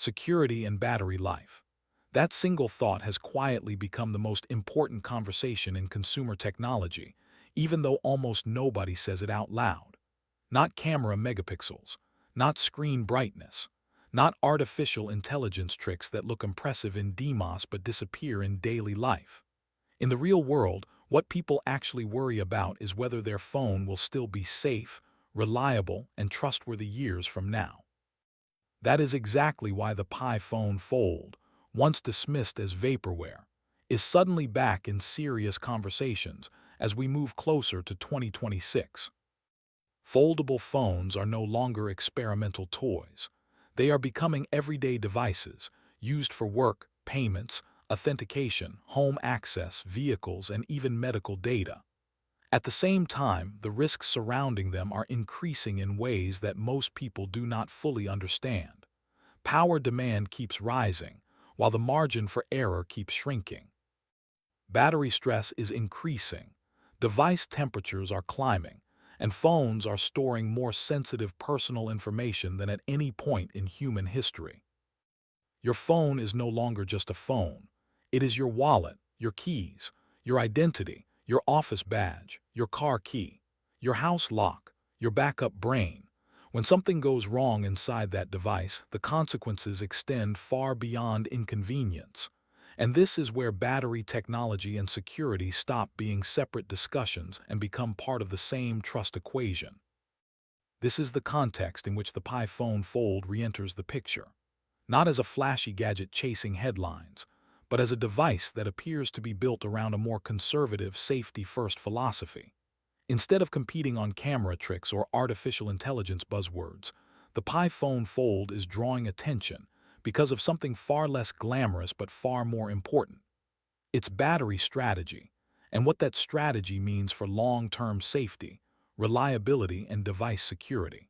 security and battery life. That single thought has quietly become the most important conversation in consumer technology, even though almost nobody says it out loud. Not camera megapixels, not screen brightness, not artificial intelligence tricks that look impressive in demos but disappear in daily life. In the real world, what people actually worry about is whether their phone will still be safe, reliable, and trustworthy years from now. That is exactly why the Pi phone Fold, once dismissed as vaporware, is suddenly back in serious conversations as we move closer to 2026. Foldable phones are no longer experimental toys. They are becoming everyday devices, used for work, payments, authentication, home access, vehicles, and even medical data. At the same time, the risks surrounding them are increasing in ways that most people do not fully understand. Power demand keeps rising, while the margin for error keeps shrinking. Battery stress is increasing, device temperatures are climbing, and phones are storing more sensitive personal information than at any point in human history. Your phone is no longer just a phone. It is your wallet, your keys, your identity, your office badge, your car key, your house lock, your backup brain. When something goes wrong inside that device, the consequences extend far beyond inconvenience. And this is where battery technology and security stop being separate discussions and become part of the same trust equation. This is the context in which the Pi phone Fold re-enters the picture. Not as a flashy gadget chasing headlines, but as a device that appears to be built around a more conservative safety-first philosophy. Instead of competing on camera tricks or artificial intelligence buzzwords, the Pi phone Fold is drawing attention because of something far less glamorous but far more important. Its battery strategy, and what that strategy means for long-term safety, reliability, and device security.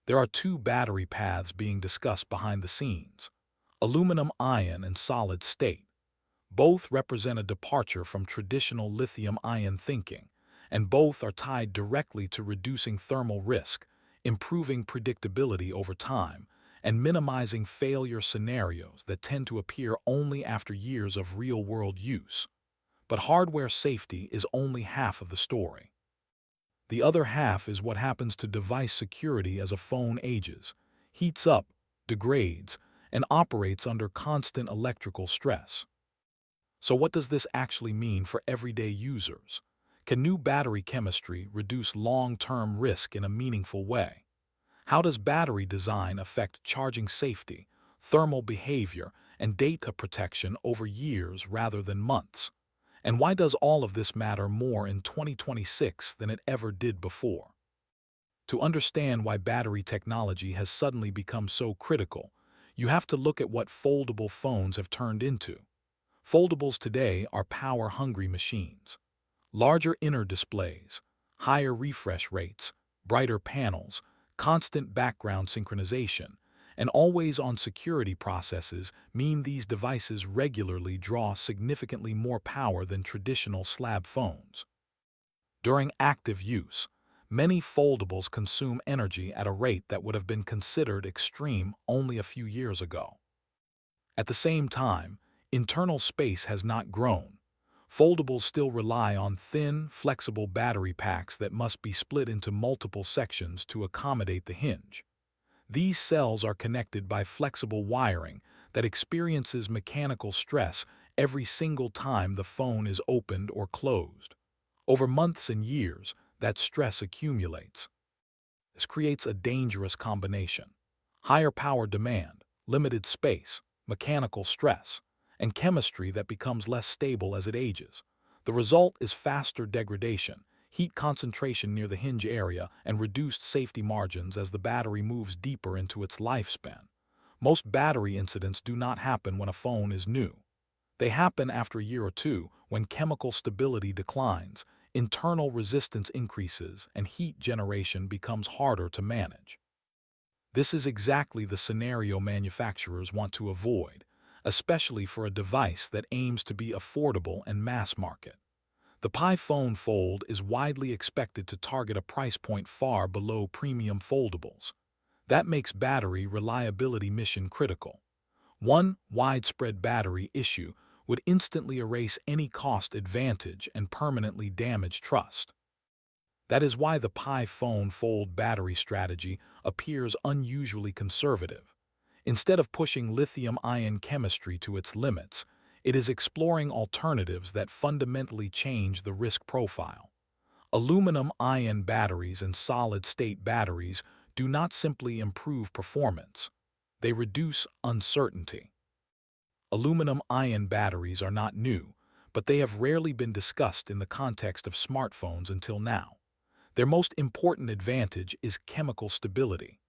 There are two battery paths being discussed behind the scenes: aluminum-ion and solid-state. Both represent a departure from traditional lithium-ion thinking, and both are tied directly to reducing thermal risk, improving predictability over time, and minimizing failure scenarios that tend to appear only after years of real-world use. But hardware safety is only half of the story. The other half is what happens to device security as a phone ages, heats up, degrades, and operates under constant electrical stress. So what does this actually mean for everyday users? Can new battery chemistry reduce long-term risk in a meaningful way? How does battery design affect charging safety, thermal behavior, and data protection over years rather than months? And why does all of this matter more in 2026 than it ever did before? To understand why battery technology has suddenly become so critical, you have to look at what foldable phones have turned into. Foldables today are power-hungry machines. Larger inner displays, higher refresh rates, brighter panels, constant background synchronization, and always-on security processes mean these devices regularly draw significantly more power than traditional slab phones. During active use, many foldables consume energy at a rate that would have been considered extreme only a few years ago. At the same time, internal space has not grown. Foldables still rely on thin, flexible battery packs that must be split into multiple sections to accommodate the hinge. These cells are connected by flexible wiring that experiences mechanical stress every single time the phone is opened or closed. Over months and years, that stress accumulates. This creates a dangerous combination: higher power demand, limited space, mechanical stress, and chemistry that becomes less stable as it ages. The result is faster degradation, heat concentration near the hinge area, and reduced safety margins as the battery moves deeper into its lifespan. Most battery incidents do not happen when a phone is new. They happen after a year or two when chemical stability declines, internal resistance increases, and heat generation becomes harder to manage. This is exactly the scenario manufacturers want to avoid, especially for a device that aims to be affordable and mass market. The Pi phone Fold is widely expected to target a price point far below premium foldables. That makes battery reliability mission critical. One widespread battery issue would instantly erase any cost advantage and permanently damage trust. That is why the Pi phone fold battery strategy appears unusually conservative. Instead of pushing lithium-ion chemistry to its limits, it is exploring alternatives that fundamentally change the risk profile. Aluminum-ion batteries and solid-state batteries do not simply improve performance. They reduce uncertainty. Aluminum-ion batteries are not new, but they have rarely been discussed in the context of smartphones until now. Their most important advantage is chemical stability.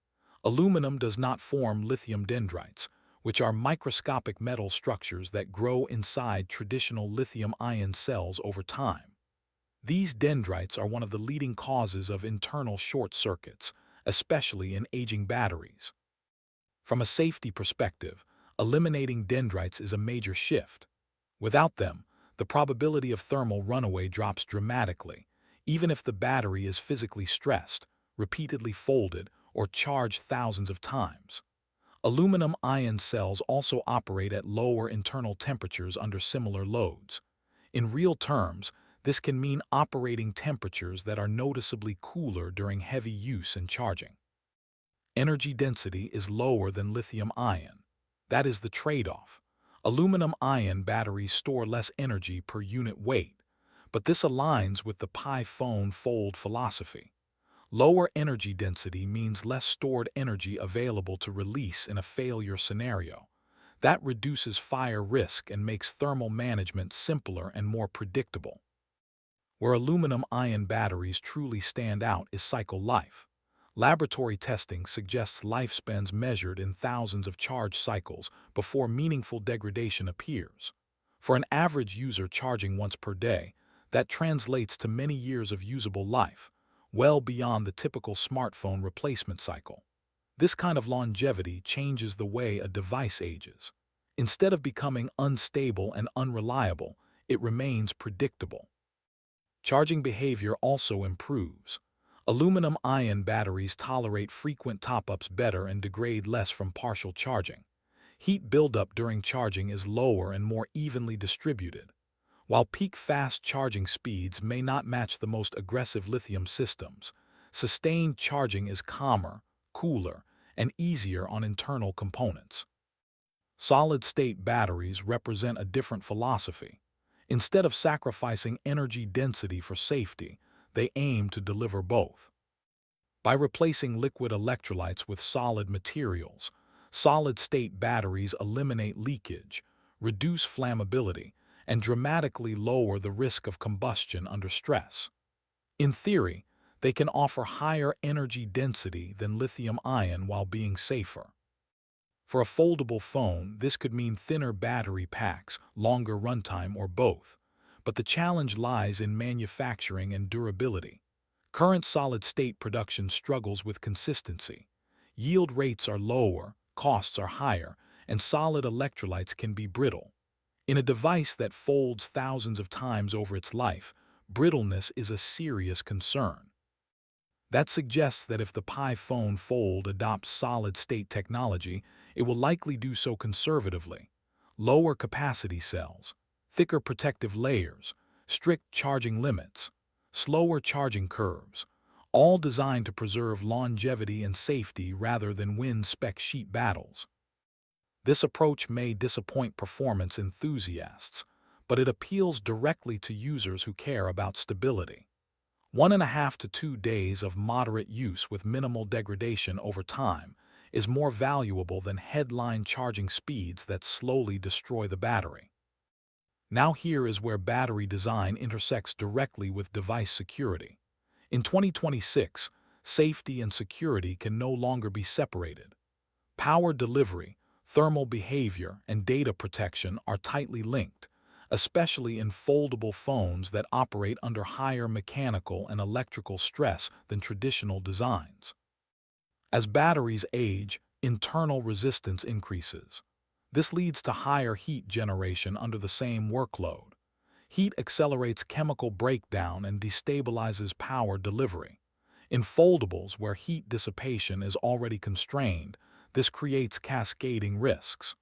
Aluminum does not form lithium dendrites, which are microscopic metal structures that grow inside traditional lithium-ion cells over time. These dendrites are one of the leading causes of internal short circuits, especially in aging batteries. From a safety perspective, eliminating dendrites is a major shift. Without them, the probability of thermal runaway drops dramatically, even if the battery is physically stressed, repeatedly folded, or charged thousands of times. Aluminum-ion cells also operate at lower internal temperatures under similar loads. In real terms, this can mean operating temperatures that are noticeably cooler during heavy use and charging. Energy density is lower than lithium-ion. That is the trade-off. Aluminum-ion batteries store less energy per unit weight, but this aligns with the Pi phone fold philosophy. Lower energy density means less stored energy available to release in a failure scenario. That reduces fire risk and makes thermal management simpler and more predictable. Where aluminum-ion batteries truly stand out is cycle life. Laboratory testing suggests lifespans measured in thousands of charge cycles before meaningful degradation appears. For an average user charging once per day, that translates to many years of usable life, well beyond the typical smartphone replacement cycle. This kind of longevity changes the way a device ages. Instead of becoming unstable and unreliable, it remains predictable. Charging behavior also improves. Aluminum-ion batteries tolerate frequent top-ups better and degrade less from partial charging. Heat buildup during charging is lower and more evenly distributed. While peak fast charging speeds may not match the most aggressive lithium systems, sustained charging is calmer, cooler, and easier on internal components. Solid-state batteries represent a different philosophy. Instead of sacrificing energy density for safety, they aim to deliver both. By replacing liquid electrolytes with solid materials, solid-state batteries eliminate leakage, reduce flammability, and dramatically lower the risk of combustion under stress. In theory, they can offer higher energy density than lithium-ion while being safer. For a foldable phone, this could mean thinner battery packs, longer runtime, or both. But the challenge lies in manufacturing and durability. Current solid-state production struggles with consistency. Yield rates are lower, costs are higher, and solid electrolytes can be brittle. In a device that folds thousands of times over its life, brittleness is a serious concern. That suggests that if the Pi phone fold adopts solid-state technology, it will likely do so conservatively. Lower capacity cells, thicker protective layers, strict charging limits, slower charging curves, all designed to preserve longevity and safety rather than win spec sheet battles. This approach may disappoint performance enthusiasts, but it appeals directly to users who care about stability. 1.5 to 2 days of moderate use with minimal degradation over time is more valuable than headline charging speeds that slowly destroy the battery. Now here is where battery design intersects directly with device security. In 2026, safety and security can no longer be separated. Power delivery, thermal behavior, and data protection are tightly linked, especially in foldable phones that operate under higher mechanical and electrical stress than traditional designs. As batteries age, internal resistance increases. This leads to higher heat generation under the same workload. Heat accelerates chemical breakdown and destabilizes power delivery. In foldables, where heat dissipation is already constrained, this creates cascading risks.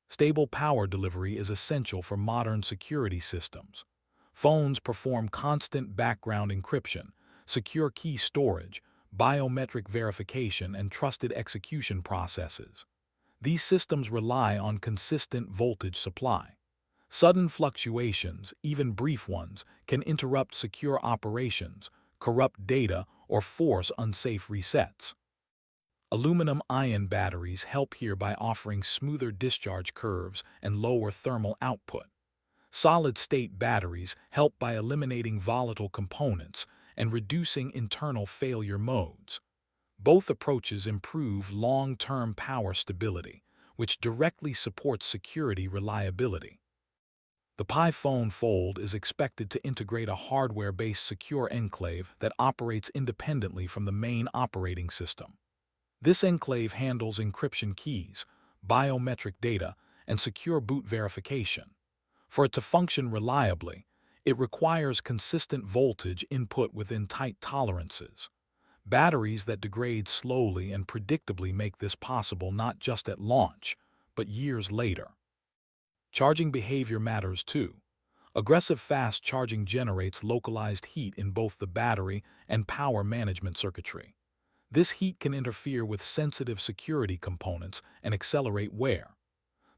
Stable power delivery is essential for modern security systems. Phones perform constant background encryption, secure key storage, biometric verification, and trusted execution processes. These systems rely on consistent voltage supply. Sudden fluctuations, even brief ones, can interrupt secure operations, corrupt data, or force unsafe resets. Aluminum-ion batteries help here by offering smoother discharge curves and lower thermal output. Solid-state batteries help by eliminating volatile components and reducing internal failure modes. Both approaches improve long-term power stability, which directly supports security reliability. The Pi Phone Fold is expected to integrate a hardware-based secure enclave that operates independently from the main operating system. This enclave handles encryption keys, biometric data, and secure boot verification. For it to function reliably, it requires consistent voltage input within tight tolerances. Batteries that degrade slowly and predictably make this possible not just at launch, but years later. Charging behavior matters too. Aggressive fast charging generates localized heat in both the battery and power management circuitry. This heat can interfere with sensitive security components and accelerate wear.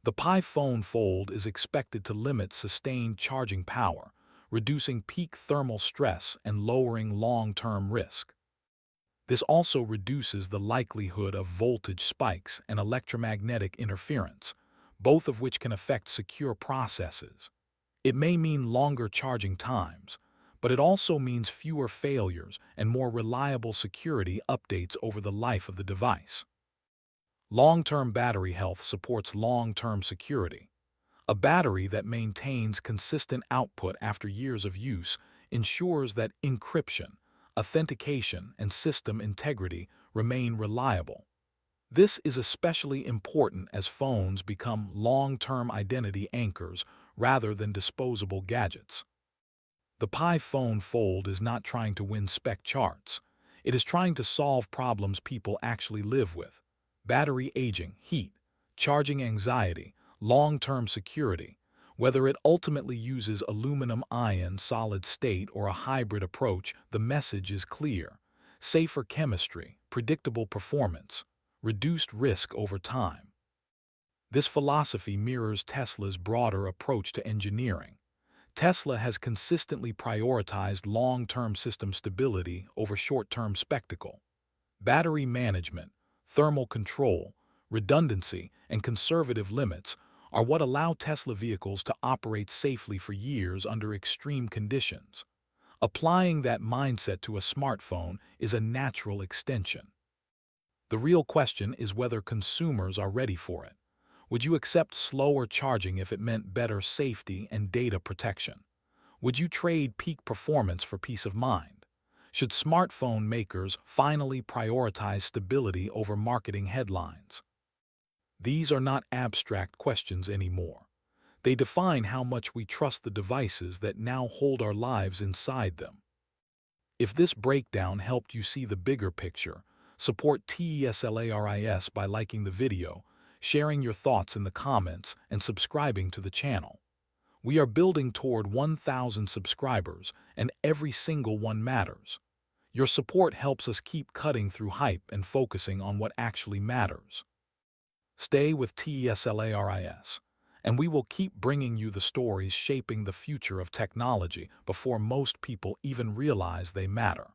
The Pi Phone Fold is expected to limit sustained charging power, reducing peak thermal stress and lowering long-term risk. This also reduces the likelihood of voltage spikes and electromagnetic interference, both of which can affect secure processes. It may mean longer charging times, but it also means fewer failures and more reliable security updates over the life of the device. Long-term battery health supports long-term security. A battery that maintains consistent output after years of use ensures that encryption, authentication, and system integrity remain reliable. This is especially important as phones become long-term identity anchors rather than disposable gadgets. The Pi Phone Fold is not trying to win spec charts. It is trying to solve problems people actually live with: battery aging, heat, charging anxiety, long-term security. Whether it ultimately uses aluminum-ion solid-state or a hybrid approach, the message is clear: safer chemistry, predictable performance, reduced risk over time. This philosophy mirrors Tesla's broader approach to engineering. Tesla has consistently prioritized long-term system stability over short-term spectacle. Battery management, thermal control, redundancy, and conservative limits are what allow Tesla vehicles to operate safely for years under extreme conditions. Applying that mindset to a smartphone is a natural extension. The real question is whether consumers are ready for it. Would you accept slower charging if it meant better safety and data protection? Would you trade peak performance for peace of mind? Should smartphone makers finally prioritize stability over marketing headlines? These are not abstract questions anymore. They define how much we trust the devices that now hold our lives inside them. If this breakdown helped you see the bigger picture, support Teslaris by liking the video, sharing your thoughts in the comments, and subscribing to the channel. We are building toward 1,000 subscribers, and every single one matters. Your support helps us keep cutting through hype and focusing on what actually matters. Stay with Teslaris, and we will keep bringing you the stories shaping the future of technology before most people even realize they matter.